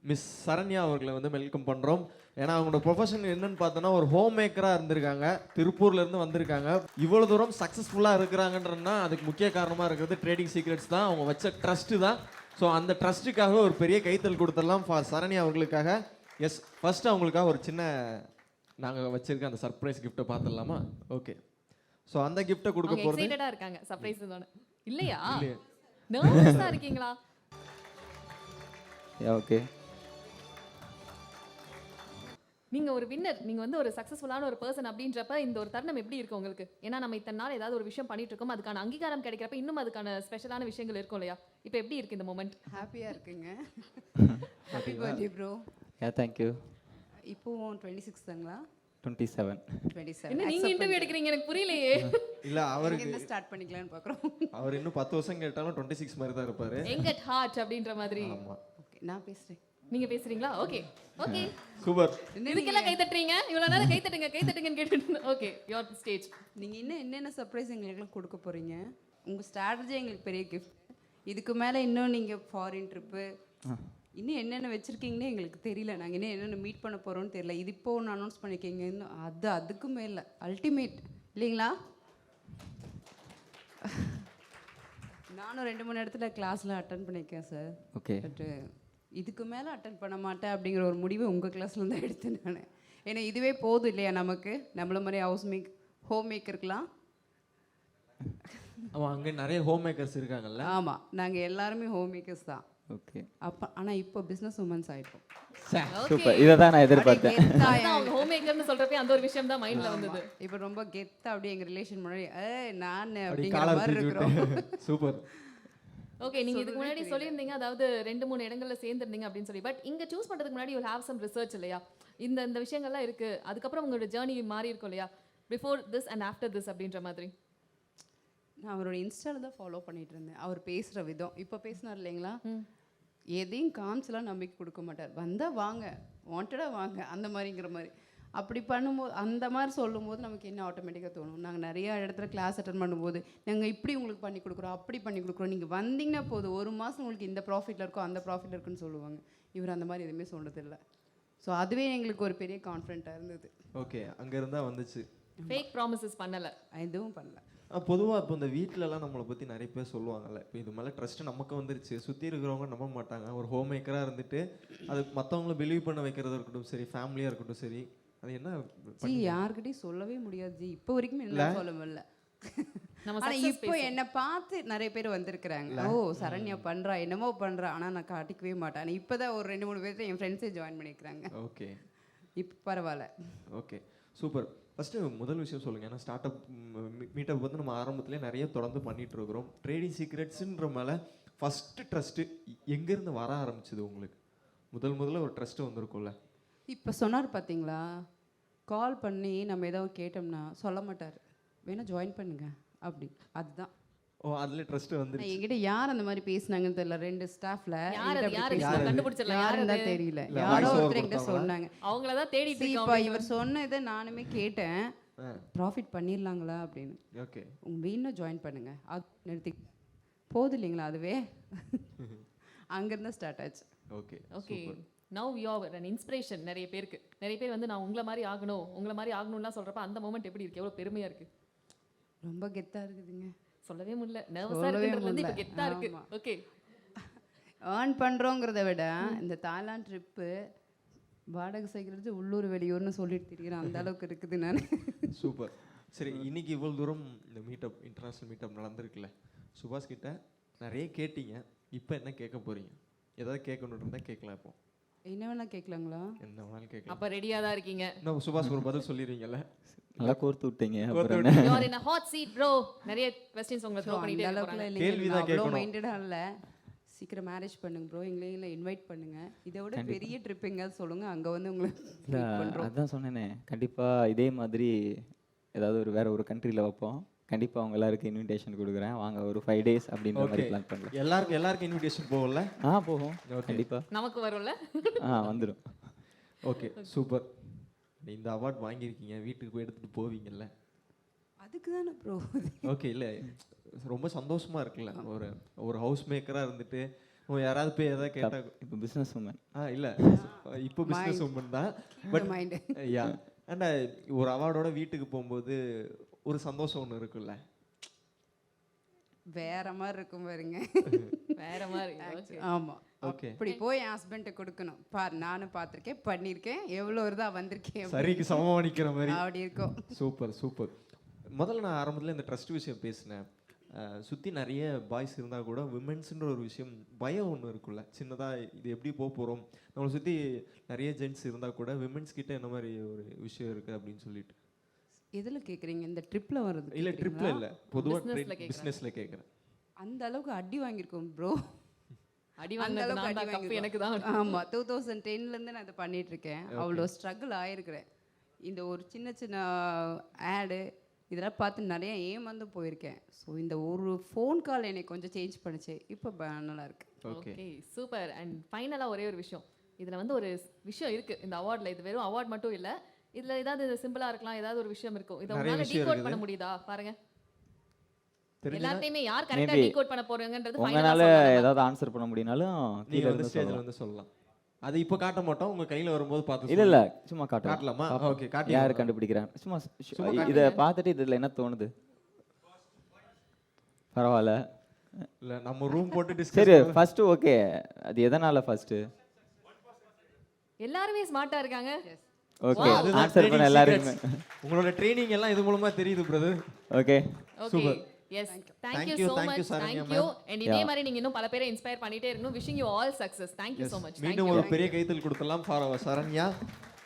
Miss Saranya அவர்களை வந்து welcome பண்ணுறோம். ஏன்னா அவங்களோட ப்ரொஃபஷன் என்னன்னு பார்த்தோன்னா ஒரு ஹோம் மேக்கராக இருந்திருக்காங்க. திருப்பூர்லேருந்து வந்திருக்காங்க. இவ்வளோ தூரம் சக்ஸஸ்ஃபுல்லாக இருக்கிறாங்கன்றன்னா அதுக்கு முக்கிய காரணமாக இருக்கிறது ட்ரேடிங் சீக்ரெட்ஸ் தான். அவங்க வச்ச ட்ரஸ்ட்டு தான். ஸோ அந்த ட்ரஸ்ட்டுக்காக ஒரு பெரிய கைத்தல் கொடுத்துடலாம் ஃபார் சரண்யா அவர்களுக்காக. எஸ், ஃபர்ஸ்ட் அவங்களுக்காக ஒரு சின்ன நாங்கள் வச்சிருக்க அந்த சர்ப்ரைஸ் கிஃப்ட்டை பார்த்துடலாமா? ஓகே. ஸோ அந்த கிஃப்ட்டை கொடுக்க அவங்க போகிறது எக்ஸைட்டடா இருக்காங்க சர்ப்ரைஸ் தான. இல்லையா? இல்லையே. நர்வஸா இருக்கீங்களா? ஓகே. நீங்க ஒரு வின்னர், நீங்க வந்து ஒரு சக்சஸ்ஃபுல்லான ஒரு பர்சன் அப்படின்றப்ப இந்த ஒரு தருணம் எப்படி இருக்கு உங்களுக்கு? ஏன்னா நம்ம இத்தனை நாள் ஏதாவது ஒரு விஷயம் பண்ணிட்டு இருக்கோம், அதுக்கான அங்கீகாரம் கிடைக்கிறப்ப இன்னும் அதுக்கான ஸ்பெஷலான விஷயங்கள் இருக்கும் இல்லையா? இப்போ எப்படி இருக்கு இந்த மொமெண்ட்? ஹாப்பியா இருக்குங்க. Happy birthday bro. தேங்க்யூ. இப்போ 26ங்களா? 27. 27. என்ன நீங்க இன்டர்வியூ எடுக்கிறீங்க? எனக்கு புரியலையே. இல்லை அவருக்கு என்ன ஸ்டார்ட் பண்ணிக்கலாம்னு பார்க்குறோம். அவர் இன்னும் 10 வருஷம் கேட்டாலும் 26 மாதிரி தான் இருப்பார். எங்க ஹார்ட் அப்படின்ற மாதிரி. ஆமாம். ஓகே, நான் பேசுறேன். நீங்க பேசுறீங்களா? Okay okay. சூப்பர். இதுக்கெல்லாம் கை தட்டுறீங்க? இவ்வளவு நேரம் கை தட்டுங்கன்னு கேட்டுட்டு ஓகே யுவர் ஸ்டேஜ். நீங்க இன்னும் என்னென்ன சர்ப்ரைஸ் எங்களுக்குலாம் கொடுக்க போறீங்க? உங்க ஸ்ட்ராட்டஜி எங்களுக்கு பெரிய கிஃப்ட். இதுக்கு மேல இன்னும் நீங்க ஃபாரின் ட்ரிப்பு இன்னும் என்னென்ன வச்சிருக்கீங்கன்னு எங்களுக்கு தெரியல. நாங்கள் இன்னும் என்னென்ன மீட் பண்ண போறோம்னு தெரியல. இது இப்போ ஒன்று அனௌன்ஸ் பண்ணிருக்கீங்க, இன்னும் அதுக்கு மேல அல்டிமேட் இல்லைங்களா? நானும் 2-3 இடத்துல கிளாஸ்ல அட்டன் பண்ணியிருக்கேன் சார். ஓகே. பட் இதுக்கு மேலே அட்டன் பண்ண மாட்டேன் அப்படிங்கிற ஒரு முடிவை உங்கள் கிளாஸில் தான் எடுத்தேன் நான். ஏன்னா இதுவே போதும் இல்லையா நமக்கு, நம்மள மாதிரி ஹோம் மேக்கருக்கலாம். ஆமாம், அங்கே நிறைய ஹோம் மேக்கர்ஸ் இருக்காங்கல்ல. ஆமாம், நாங்கள் எல்லாருமே ஹோம் மேக்கர்ஸ் தான். ஓகே. அப்போ ஆனால் இப்போ பிஸ்னஸ் உமன்ஸ் ஆகிட்டோம். சூப்பர். இதை தான் நான் எதிர்பார்த்தேன். அவங்க ஹோம் மேக்கர்னு சொல்றப்ப அந்த ஒரு விஷயம் தான் மைண்ட்ல வந்தது. இப்போ ரொம்ப கெத்தா அப்படியே எங்கள் ரிலேஷன் முன்னாடி நான் அப்படி அப்படிங்கிற காலர் மாதிரி தூக்கி இருக்கிறோம். விட்டு. சூப்பர். ஓகே, நீங்க இதுக்கு முன்னாடி சொல்லியிருந்தீங்க, அதாவது 2-3 இடங்கள்ல சேர்ந்துருந்தீங்க அப்படின்னு சொல்லி. பட் இங்க சூஸ் பண்றதுக்கு முன்னாடி யூ ஹேவ் சம் ரிசர்ச் இல்லையா? இந்த விஷயங்கள்லாம் இருக்கு, அதுக்கப்புறம் உங்களோட ஜேர்னி மாறி இருக்கும் இல்லையா? Before this and after this அப்படின்ற மாதிரி. நான் அவரோட இன்ஸ்டால தான் ஃபாலோ பண்ணிட்டு இருந்தேன். அவர் பேசுகிற விதம் இப்போ பேசினார் இல்லைங்களா, எதையும் காமிச்சலாம் நம்பிக்கை கொடுக்க மாட்டார். வந்தால் வாங்க, வாண்டடாக வாங்க, அந்த மாதிரிங்கிற மாதிரி. அப்படி பண்ணும்போது அந்த மாதிரி சொல்லும்போது நமக்கு என்ன ஆட்டோமேட்டிக்காக தோணும், நாங்கள் நிறைய இடத்துல கிளாஸ் அட்டன் பண்ணும்போது நாங்கள் இப்படி உங்களுக்கு பண்ணி கொடுக்குறோம், அப்படி பண்ணி கொடுக்குறோம், நீங்கள் வந்தீங்கன்னா போதும், 1 மாதம் உங்களுக்கு இந்த ப்ராஃபிட்டில் இருக்கும், அந்த ப்ராஃபிட்டில் இருக்குன்னு சொல்லுவாங்க. இவர் அந்த மாதிரி எதுவுமே சொன்னதில்லை. ஸோ அதுவே எங்களுக்கு ஒரு பெரிய கான்ஃபிடென்ட்டாக இருந்தது. ஓகே, அங்கே இருந்தால் வந்துச்சு. ஃபேக் ப்ராமிசஸ் பண்ணல, எதுவும் பண்ணல. பொதுவாக இப்போ இந்த வீட்டிலலாம் நம்மளை பற்றி நிறைய பேர் சொல்லுவாங்கல்ல, இப்போ இது மேலே ட்ரஸ்ட்டு நமக்கு வந்துருச்சு, சுற்றி இருக்கிறவங்க நம்ப மாட்டாங்க. ஒரு ஹோம் மேக்கராக இருந்துட்டு அது மற்றவங்கள பிலீவ் பண்ண வைக்கிறதா இருக்கட்டும் சரி, ஃபேமிலியாக இருக்கட்டும் சரி, அது என்ன ஜி யார்கிட்டையும் சொல்லவே முடியாது ஜி, இப்போ வரைக்கும் என்ன சொல்ல முடியல. ஆனால் இப்போ என்னை பார்த்து நிறைய பேர் வந்திருக்கிறாங்க. ஓ சரண்யா பண்ணுறா, என்னமோ பண்ணுறா, ஆனால் நான் காட்டிக்கவே மாட்டேன். ஆனால் இப்போ தான் ஒரு 2-3 பேர் என் ஃப்ரெண்ட்ஸே ஜாயின் பண்ணியிருக்கிறாங்க. ஓகே, இப்போ பரவாயில்ல. Okay, super. ஃபஸ்ட்டு முதல் விஷயம் சொல்லுங்கள். ஏன்னா ஸ்டார்ட் அப் மீட்டப் வந்து நம்ம ஆரம்பத்துலேயே நிறைய தொடர்ந்து பண்ணிகிட்டு இருக்கிறோம். ட்ரேடிங் சீக்ரெட்ஸுன்ற மேலே ஃபஸ்ட்டு ட்ரஸ்ட்டு எங்கேருந்து வர ஆரம்பிச்சது உங்களுக்கு? முதல்ல ஒரு ட்ரஸ்ட்டு வந்திருக்கும்ல. இப்போ சொன்னார் பார்த்தீங்களா, கால் பண்ணி நம்ம ஏதாவது கேட்டோம்னா சொல்ல மாட்டார், வேணா ஜாயின் பண்ணுங்க அப்படி. அதுதான். ஓ, அதுல ட்ரஸ்ட் வந்து என்கிட்ட யார் அந்த மாதிரி பேசினாங்கன்னு தெரியல. 2 ஸ்டாஃப்ல கண்டுபிடிச்சிடலாம், யாருன்னு தான் தெரியல. யாரோ ஒருத்தர் என்கிட்ட சொன்னாங்க, அவங்கள தான் தேடிட்டு இப்போ இருக்கோம். இவர் சொன்னதை நானுமே கேட்டேன், ப்ராஃபிட் பண்ணிடலாங்களா அப்படின்னு. ஓகே, உங்க வீணா ஜாயின் பண்ணுங்க, அது நிறுத்தி போதும் இல்லைங்களா, அதுவே அங்கேருந்து ஸ்டார்ட் ஆச்சு. Okay, okay. Now you are an inspiration. நிறைய பேர் வந்து நான் உங்களை மாதிரி ஆகணும்லாம் சொல்றப்ப அந்த மொமெண்ட் எப்படி இருக்கு? எவ்வளவு பெருமையா இருக்கு? ரொம்ப கெத்தா இருக்குதுங்க. சொல்லவே முடியல, நர்வஸா இருக்குன்றதுல இருந்து இப்போ கெத்தா இருக்கு. ஓகே, ஏர்ன் பண்ணுறோங்கிறத விட இந்த தாய்லாந்து ட்ரிப்பு வாடகை சேர்க்கறது உள்ளூர் வெளியூர்னு சொல்லிட்டு திரிகிறேன், அந்த அளவுக்கு இருக்குது. நான் சூப்பர். சரி, இன்னைக்கு இவ்வளோ தூரம் இந்த மீட்டப், இன்டர்நேஷ்னல் மீட்டப் நடந்திருக்குல்ல, சுபாஷ் கிட்ட நிறைய கேட்டீங்க. இப்போ என்ன கேட்க போறீங்க? ஏதாவது கேட்கணுன்னு இருந்தால் கேட்கலாம். இப்போ என்ன வேணா கேட்கலாங்களா? என்ன வேணாலும் கேட்கலாம். அப்ப ரெடியா தான் இருக்கீங்க? இன்னும் சுபாஷ் ஒரு பதில் சொல்லிடுவீங்கல்ல? நல்லா கோர்த்து விட்டீங்க. You are in a hot seat bro. நிறைய क्वेश्चंस உங்களுக்கு த்ரோ பண்ணிட்டே அளவுக்குல இருக்காங்க. இல்ல, கேள்வி தான் அவ்வளோ கேட்கணும். மைண்டடா இல்ல. சீக்கிரம் மேரேஜ் பண்ணுங்க ப்ரோ, எங்களையும் இன்வைட் பண்ணுங்க. இதை விட பெரிய ட்ரிப் எங்கேயாவது சொல்லுங்க, அங்க வந்து உங்களை இல்லை, அதான் சொன்னேனே, கண்டிப்பாக இதே மாதிரி ஏதாவது வேற ஒரு கண்ட்ரியில் வைப்போம். கண்டிப்பாக அவங்க எல்லாருக்கும் இன்விடேஷன் கொடுக்குறேன், வாங்க ஒரு 5 days அப்படின்ற மாதிரி பிளான் பண்ணலாம். எல்லாருக்கும் இன்விடேஷன் போகல? போகும் கண்டிப்பாக. நமக்கு வரும்ல? வந்துடும். Okay, super. இந்த அவார்ட் வாங்கியிருக்கீங்க, வீட்டுக்கு போய் எடுத்துகிட்டு போவீங்கல்ல? அதுக்கு தானே ப்ரோ. ஓகே, இல்லை ரொம்ப சந்தோஷமாக இருக்குல்ல, ஒரு ஹவுஸ் மேக்கராக இருந்துட்டு யாராவது போய் எதாவது கேட்டா இப்போ பிஸ்னஸ் உமன். இல்ல இப்போ பிசினஸ் உமன் தான். பட் மைண்டு யா அண்ட் ஒரு அவார்டோட வீட்டுக்கு போகும்போது ஒரு சந்தோஷம் ஒன்று இருக்குல்ல, வேற மாதிரி இருக்கும் பாருங்க. வேற மாதிரி. ஓகே. ஆமா. ஓகே. இப்படி போய் என் ஹஸ்பண்ட்டை கொடுக்கணும். பார் நானும் பார்த்துருக்கேன், பண்ணியிருக்கேன், எவ்வளோ வருதா வந்திருக்கேன் சரிக்கு சமமா நிக்கிற மாதிரி. அப்படி இருக்கும். Super super. முதல்ல நான் ஆரம்பத்தில் இந்த ட்ரஸ்ட் விஷயம் பேசினேன். சுற்றி நிறைய பாய்ஸ் இருந்தால் கூட விமென்ஸுன்ற ஒரு விஷயம் பயம் ஒன்று இருக்குல்ல, சின்னதாக இது எப்படி போக போகிறோம், நம்மளை சுற்றி நிறைய ஜென்ட்ஸ் இருந்தால் கூட விமென்ஸ் கிட்ட என்ன மாதிரி ஒரு விஷயம் இருக்குது அப்படின்னு சொல்லிட்டு. எதில் கேட்குறீங்க? இந்த ட்ரிப்பில் வருது இல்லை ட்ரிப்பில் இல்லை, பொதுவாக Businessல கேக்குறேன். பிஸ்னஸில் கேட்குறேன். அந்த அளவுக்கு அடி வாங்கியிருக்கோம் ப்ரோ. அடி அந்த வாங்கினது அளவுக்கு நான் அடி தான், கப்பு வாங்கியிருக்கோம். எனக்கு தான். ஆமாம், 2010லேருந்து நான் இதை பண்ணிட்டு இருக்கேன். அவ்வளோ ஸ்ட்ரகிள் ஆயிருக்கிறேன். இந்த ஒரு சின்ன சின்ன ஆடு இதெல்லாம் பார்த்து நிறைய ஏமாந்து போயிருக்கேன். ஸோ இந்த ஒரு ஃபோன் கால் என்னை கொஞ்சம் சேஞ்ச் பண்ணுச்சு. இப்போ நல்லா இருக்கு. Okay okay super. அண்ட் ஃபைனலாக ஒரே ஒரு விஷயம், இதில் வந்து ஒரு விஷயம் இருக்கு இந்த அவார்டில். இது வெறும் அவார்ட் மட்டும் இல்லை, இதில் ஏதாவது சிம்பிளாக இருக்கலாம், ஏதாவது ஒரு விஷயம் இருக்கும். இதை நிறைய உங்களால் விஷயம் டீகோட் இருக்குது. பண்ண முடியுதா பாருங்க. தெரிஞ்சதா எல்லாத்தையுமே யார் கரெக்டாக Maybe. டீகோட் பண்ண போறீங்கன்றது உங்களால் ஃபைனலாக ஏதாவது ஆன்சர் பண்ண முடியும்னாலும் நீங்கள் கீழே வந்து இருந்து ஸ்டேஜில் சொல்லலாம். வந்து சொல்லலாம். அது இப்போ காட்ட மாட்டோம், உங்கள் கையில் வரும்போது பார்த்து இல்லை இல்லை சும்மா காட்டலாம். காட்டலாமா? பாப்போம். ஓகே காட்டி யார் கண்டுபிடிக்கிறாங்க சும்மா சும்மா இதை பார்த்துட்டு இதில் என்ன தோணுது? பரவாயில்ல. இல்லை நம்ம ரூம் போட்டு சரி டிஸ்கஸ். ஃபர்ஸ்ட் ஓகே, அது எதனால ஃபர்ஸ்ட்? எல்லாருமே ஸ்மார்ட்டாக இருக்காங்க. ஓகே அதுதான் ஆன்சர் training பண்ண எல்லாருக்குமே. secrets. உங்களோட ட்ரைனிங் எல்லாம் இது மூலமா தெரியுது brother. Okay okay Super. Yes Thank thank you you, so thank you, much. Saranya thank you. ma'am. And இதே மாதிரி நீங்கள் இன்னும் பல பேரை இன்ஸ்பயர் பண்ணிட்டே இருக்கணும். Wishing you all success. Thank you so much. மீண்டும் ஒரு பெரிய கைத்தல் கொடுத்துடலாம் ஃபார் அவர் சரண்யா.